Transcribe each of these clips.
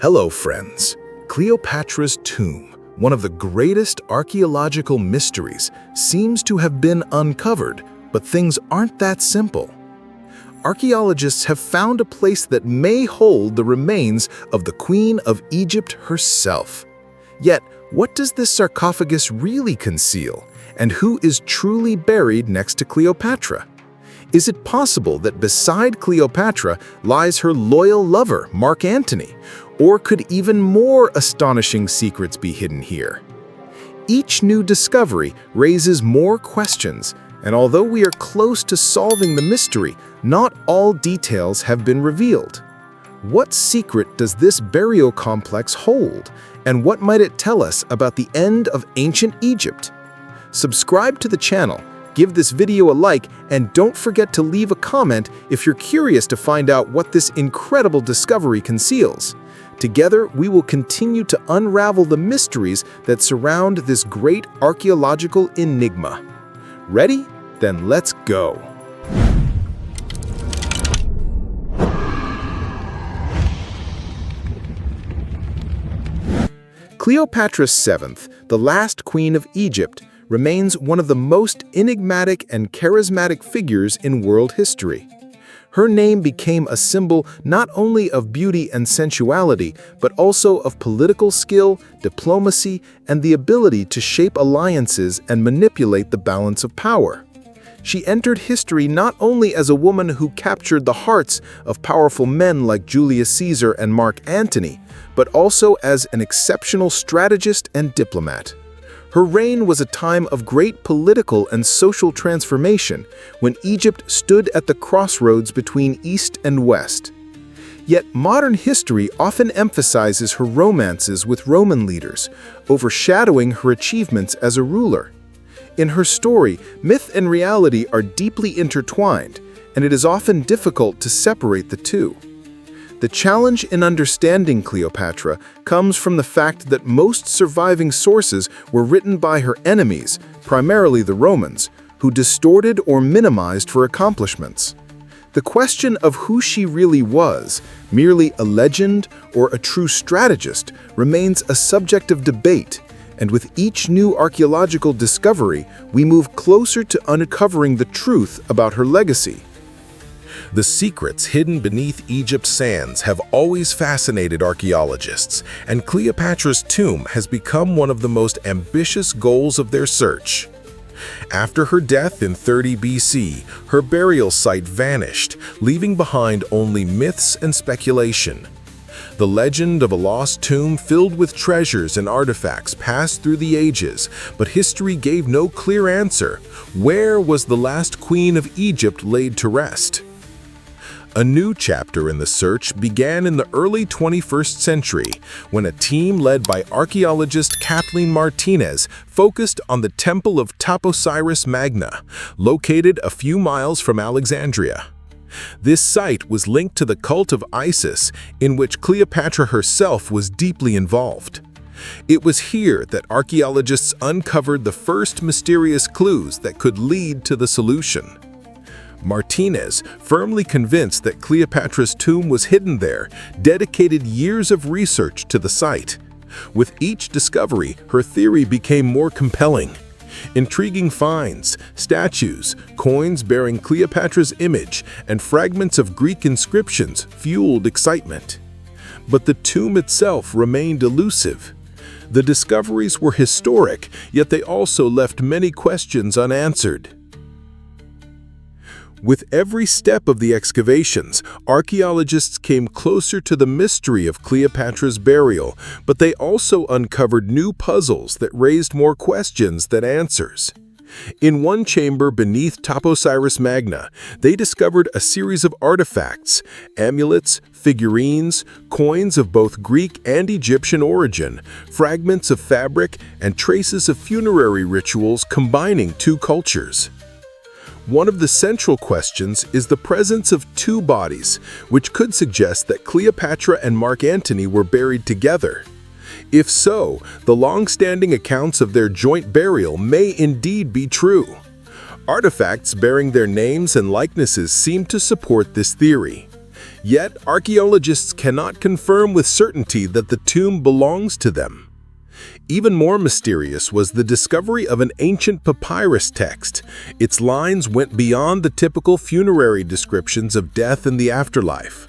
Hello, friends. Cleopatra's tomb, one of the greatest archaeological mysteries, seems to have been uncovered, but things aren't that simple. Archaeologists have found a place that may hold the remains of the Queen of Egypt herself. Yet, what does this sarcophagus really conceal, and who is truly buried next to Cleopatra? Is it possible that beside Cleopatra lies her loyal lover, Mark Antony? Or could even more astonishing secrets be hidden here? Each new discovery raises more questions, and although we are close to solving the mystery, not all details have been revealed. What secret does this burial complex hold, and what might it tell us about the end of ancient Egypt? Subscribe to the channel, give this video a like, and don't forget to leave a comment if you're curious to find out what this incredible discovery conceals. Together, we will continue to unravel the mysteries that surround this great archaeological enigma. Ready? Then let's go! Cleopatra VII, the last queen of Egypt, remains one of the most enigmatic and charismatic figures in world history. Her name became a symbol not only of beauty and sensuality, but also of political skill, diplomacy, and the ability to shape alliances and manipulate the balance of power. She entered history not only as a woman who captured the hearts of powerful men like Julius Caesar and Mark Antony, but also as an exceptional strategist and diplomat. Her reign was a time of great political and social transformation when Egypt stood at the crossroads between East and West. Yet modern history often emphasizes her romances with Roman leaders, overshadowing her achievements as a ruler. In her story, myth and reality are deeply intertwined, and it is often difficult to separate the two. The challenge in understanding Cleopatra comes from the fact that most surviving sources were written by her enemies, primarily the Romans, who distorted or minimized her accomplishments. The question of who she really was, merely a legend or a true strategist, remains a subject of debate, and with each new archaeological discovery, we move closer to uncovering the truth about her legacy. The secrets hidden beneath Egypt's sands have always fascinated archaeologists, and Cleopatra's tomb has become one of the most ambitious goals of their search. After her death in 30 BC, her burial site vanished, leaving behind only myths and speculation. The legend of a lost tomb filled with treasures and artifacts passed through the ages, but history gave no clear answer. Where was the last queen of Egypt laid to rest? A new chapter in the search began in the early 21st century when a team led by archaeologist Kathleen Martinez focused on the temple of Taposirus Magna, located a few miles from Alexandria. This site was linked to the cult of Isis, in which Cleopatra herself was deeply involved. It was here that archaeologists uncovered the first mysterious clues that could lead to the solution. Martinez, firmly convinced that Cleopatra's tomb was hidden there, dedicated years of research to the site. With each discovery, her theory became more compelling. Intriguing finds, statues, coins bearing Cleopatra's image, and fragments of Greek inscriptions fueled excitement. But the tomb itself remained elusive. The discoveries were historic, yet they also left many questions unanswered. With every step of the excavations, archaeologists came closer to the mystery of Cleopatra's burial, but they also uncovered new puzzles that raised more questions than answers. In one chamber beneath Taposirus Magna, they discovered a series of artifacts, amulets, figurines, coins of both Greek and Egyptian origin, fragments of fabric, and traces of funerary rituals combining two cultures. One of the central questions is the presence of two bodies, which could suggest that Cleopatra and Mark Antony were buried together. If so, the long-standing accounts of their joint burial may indeed be true. Artifacts bearing their names and likenesses seem to support this theory. Yet, archaeologists cannot confirm with certainty that the tomb belongs to them. Even more mysterious was the discovery of an ancient papyrus text. Its lines went beyond the typical funerary descriptions of death and the afterlife.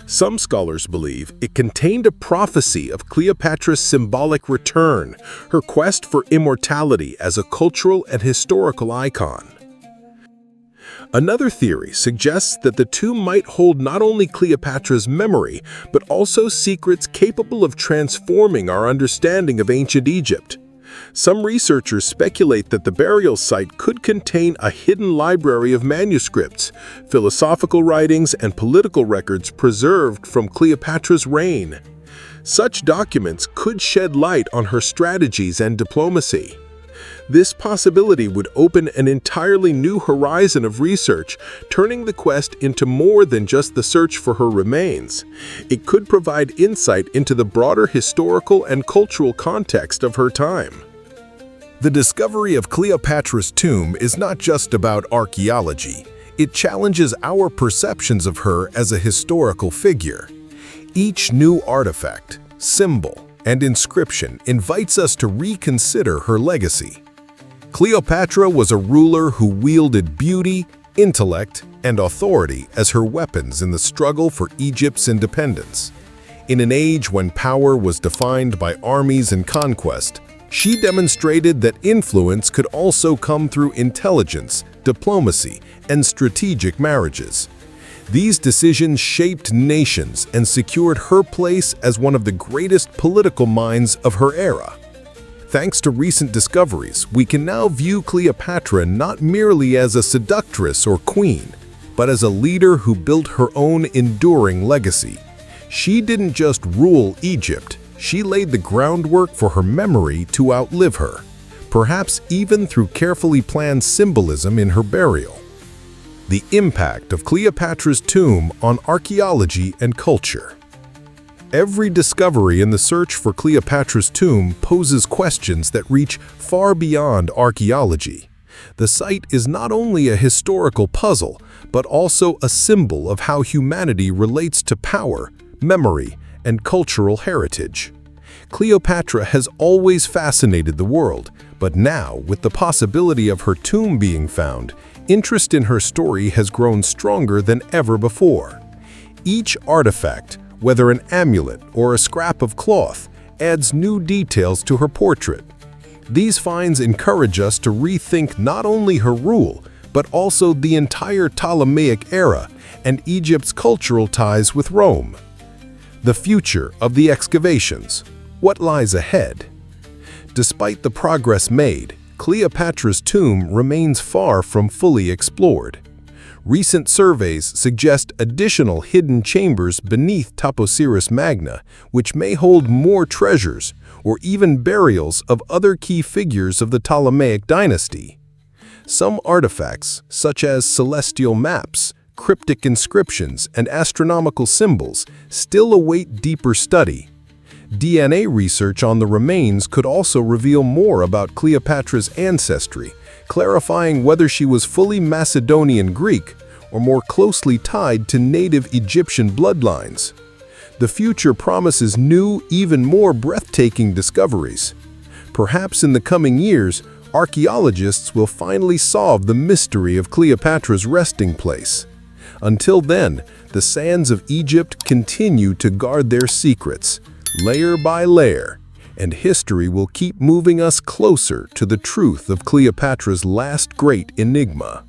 Some scholars believe it contained a prophecy of Cleopatra's symbolic return, her quest for immortality as a cultural and historical icon. Another theory suggests that the tomb might hold not only Cleopatra's memory, but also secrets capable of transforming our understanding of ancient Egypt. Some researchers speculate that the burial site could contain a hidden library of manuscripts, philosophical writings, and political records preserved from Cleopatra's reign. Such documents could shed light on her strategies and diplomacy. This possibility would open an entirely new horizon of research, turning the quest into more than just the search for her remains. It could provide insight into the broader historical and cultural context of her time. The discovery of Cleopatra's tomb is not just about archaeology. It challenges our perceptions of her as a historical figure. Each new artifact, symbol, and inscription invites us to reconsider her legacy. Cleopatra was a ruler who wielded beauty, intellect, and authority as her weapons in the struggle for Egypt's independence. In an age when power was defined by armies and conquest, she demonstrated that influence could also come through intelligence, diplomacy, and strategic marriages. These decisions shaped nations and secured her place as one of the greatest political minds of her era. Thanks to recent discoveries, we can now view Cleopatra not merely as a seductress or queen, but as a leader who built her own enduring legacy. She didn't just rule Egypt, she laid the groundwork for her memory to outlive her, perhaps even through carefully planned symbolism in her burial. The impact of Cleopatra's tomb on archaeology and culture. Every discovery in the search for Cleopatra's tomb poses questions that reach far beyond archaeology. The site is not only a historical puzzle, but also a symbol of how humanity relates to power, memory, and cultural heritage. Cleopatra has always fascinated the world, but now, with the possibility of her tomb being found, interest in her story has grown stronger than ever before. Each artifact, whether an amulet or a scrap of cloth, adds new details to her portrait. These finds encourage us to rethink not only her rule, but also the entire Ptolemaic era and Egypt's cultural ties with Rome. The future of the excavations. What lies ahead? Despite the progress made, Cleopatra's tomb remains far from fully explored. Recent surveys suggest additional hidden chambers beneath Taposirus Magna, which may hold more treasures or even burials of other key figures of the Ptolemaic dynasty. Some artifacts, such as celestial maps, cryptic inscriptions, and astronomical symbols, still await deeper study. DNA research on the remains could also reveal more about Cleopatra's ancestry, clarifying whether she was fully Macedonian Greek or more closely tied to native Egyptian bloodlines. The future promises new, even more breathtaking discoveries. Perhaps in the coming years, archaeologists will finally solve the mystery of Cleopatra's resting place. Until then, the sands of Egypt continue to guard their secrets, layer by layer, and history will keep moving us closer to the truth of Cleopatra's last great enigma.